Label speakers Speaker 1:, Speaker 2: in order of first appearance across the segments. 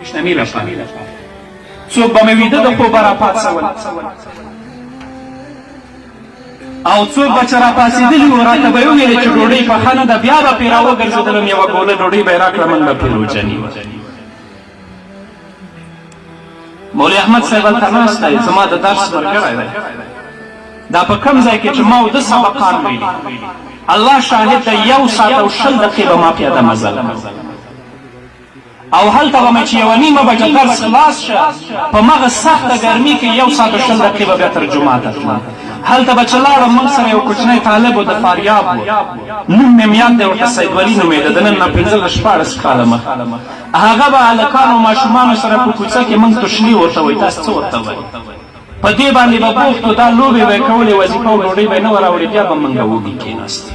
Speaker 1: پیشنمي لپاره څوک به مې ویده د خوبه راپاڅول او څوک به چې راپاڅېدلي وو راته به یې وویلې چې ډوډۍ پخه نه ده بیا به پرې راوګرځېدلم یوه ګوله ډوډۍ به یې راکړه من به پرې روجني مولوي احمد صاحب هلته ناست دی زما د درس ملګری دی دا په کوم ځای کې چې ما اوده سبقان ویلي الله شاهد دی 1 ساعت او 20 دقیقې به ما پیاده مزل او هلته به مې چې یوه نیمه بجه درس خلاص شه په مغه سخته ګرمي کې 1 ساعت او 20 دقیقې به بیا تر جوماته تلم هلته به چې لاړم موږ سره یو کوچنی طالب و د فاریاب و نوم مې یاد دی ورته سیدولي نومېده د نن نه 15 کاله مخه هغه به هلکانو ماشومانو سره په کوڅه کې موږ تشني ورته وایي تاسو څه ورته وایي په دې باندې به بوخت و دا لوبې به یې کولې وظیفه او ډوډۍ به یې نه وه راوړې بیا به موږ وږي کېناستې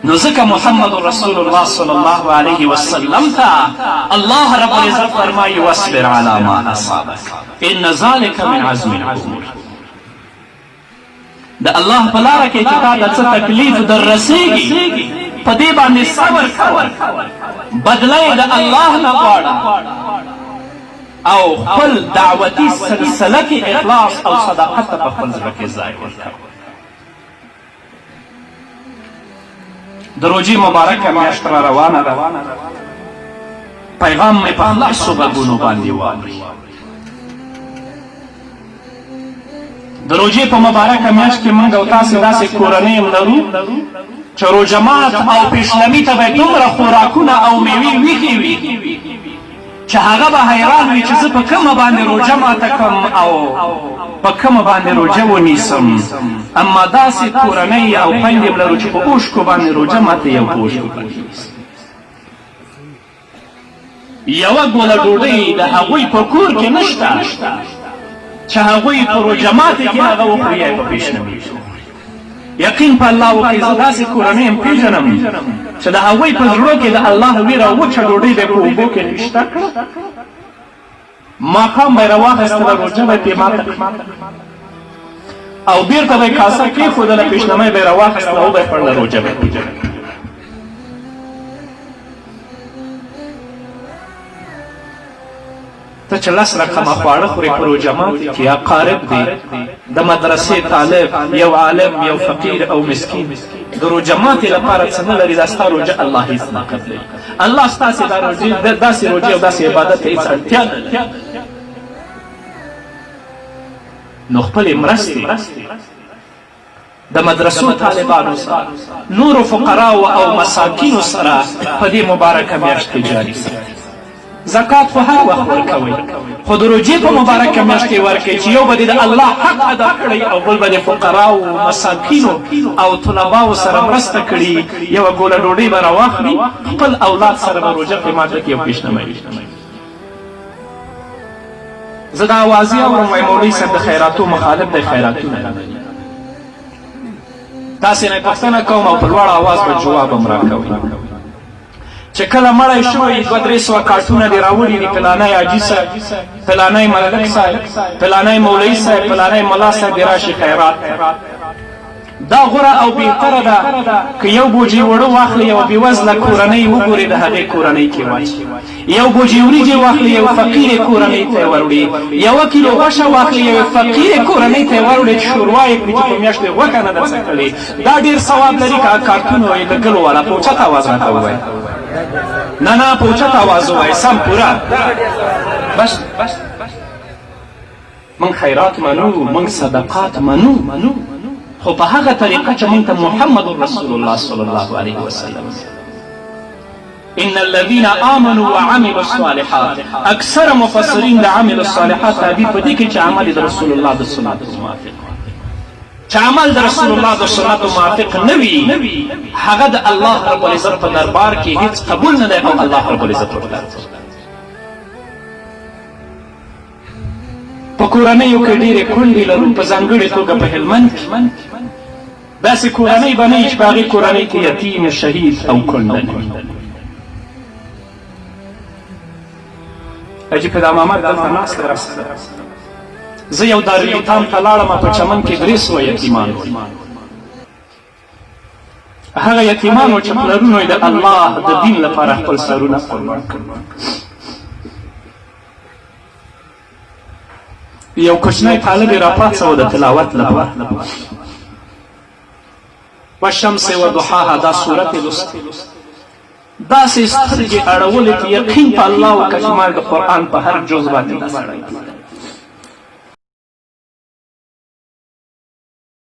Speaker 1: نو ځکه محمد رسول الله صلی الله علیه وسلم ته الله رب العزت فرمایي واصبر علی ما اصابک ان ذلک من عزم الامور د الله په لاره کې چې تا ته څه تکلیف در رسېږي په دې باندې صبر کوه بدله یې د الله نه غواړه او خپل دعوتي سلسله کې اخلاص او صداقت ته په خپل زړه کې ځای ورکوه د روژې مبارکه میاشت را روانه ده پیغام مې په خلاصو غږونو باندې واوري د روژې په مبارکه میاشت کې موږ او تاسې داسې کورنۍ هم لرو چې روژه مات او پیشلمي ته به دومره خوراکونه او میوې ویښې وي چې هغه به حیران وي چې زه په کومه باندې روژه ماته کړم او په کومه باندې روژه ونیسم اما داسې کورنۍ او خویندې هم لرو چې په اوښکو باندې روژه ماته یو په اوښکو باندې نیسي یوه ګوله ډوډۍ د هغوی په کور کې نشته چې هغوی په روژه ماتې کې هغه وخوري یا یې په پیشنمي یقین په الله وکړئ زه داسې کورنۍ هم پېژنم چې د هغوی په زړه کې د الله ویره وچه ډوډۍ به یې په اوبو کې نشته کړه ماښام به یې راواخیستله روژه به یې پرې ماته او بیرته به یې کاسه کېښودله پیشنمۍ به یې راواخیستله او به یې خوړله روژه به یې ته چې 10 رقمه خواړه خورې په روژه ماتې کې یا قارب دی د مدرسې طالب یو عالم یو فقیر او مسکین د روژه ماتې لپاره څه نه لري دا ستا روژه الله هېڅ نه قبلوي الله ستاسې داسې روژې او داسې عبادت ته هېڅ اړتیا نه لري نو خپلې مرستې د مدرسو طالبانو سره نورو فقراو او مساکینو سره په دې مبارکه میاشت کې جاري ساتي زکات خو هر وخت ورکوئ خو د روژې په مبارکه میاشت کې ورکوئ چې یو به د الله حق ادا کړئ او بل به د فقراو مساکینو او طلباو سره مرسته کړي یوه ګوله ډوډۍ به راواخلي خپل اولاد سره به روژه پرې ماته کړي او پیشنمۍ زه دا اوازې اورم وایي مولوي صاحب د خیراتو مخالف دی خیراتونه تاسې نه پوښتنه کوم او په لوړ اواز به جواب هم راکوئ چې کله مړی شوی 200-300 کارټونه دې راوړي دي پلانی حاجي صاحب پلانی ملک صاحب پلانی مولوي صاحب پلانی ملا صاحب دې راشي خیرات دا غوره او بهتره ده که یو بوجۍ اوړه واخلي یوه بېوزله کورنۍ وګوري د هغې کورنۍ کې واچي یو بوجۍ وریجې واخلي یو فقیرې کورنۍ ته یې وروړي 1 کیلو غوښه واخلي یوې فقیرې کورنۍ ته یې وروړي چې شوروا یې کړي چې په میاشت یې غوښه نه ده څکلې دا ډېر ثواب لري که کارتونه یې لګلو والا په اوچت اواز راته ووایي نه په اوچت اواز ووایي سم پوره بس موږ خیرات منو موږ صدقات منو خو په هغه طریقه چې موږ ته محمد رسول الله صلی الله علیه وسلم ان الذين آمنوا وعملوا الصالحات اکثر مفسرین د عمل الصالحات تعبیر په دې کې چې عمل د رسول الله د سنت موافق چې عمل د رسول الله د سنت موافق نه وي هغه د الله رب العزت په دربار کې هیڅ قبول نه دی او الله رب العزت ورته په کورنیو کې ډېرې کونډې لرو په ځانګړې توګه په هلمند کې داسې کورنۍ به نه وي چې په هغې کورنۍ کې یتیم شهید او کونډه نه وي حاجي فدا محمد دلته ناست دی راسره زه یو دارالایتام ته لاړم په چمن کې 300 یتیمان وو هغه یتیمانو چې پلرونو یې د الله د دین لپاره خپل سرونه قربان کړل. یو کوچنی طالب یې راپاڅوه د تلاوت لپاره، والشمس وضحاها دا صورت یې لوست، داسې سترګې اړولې چې یقین په الله وکړه چې ما د قرآن په هر جز باندې دا سړی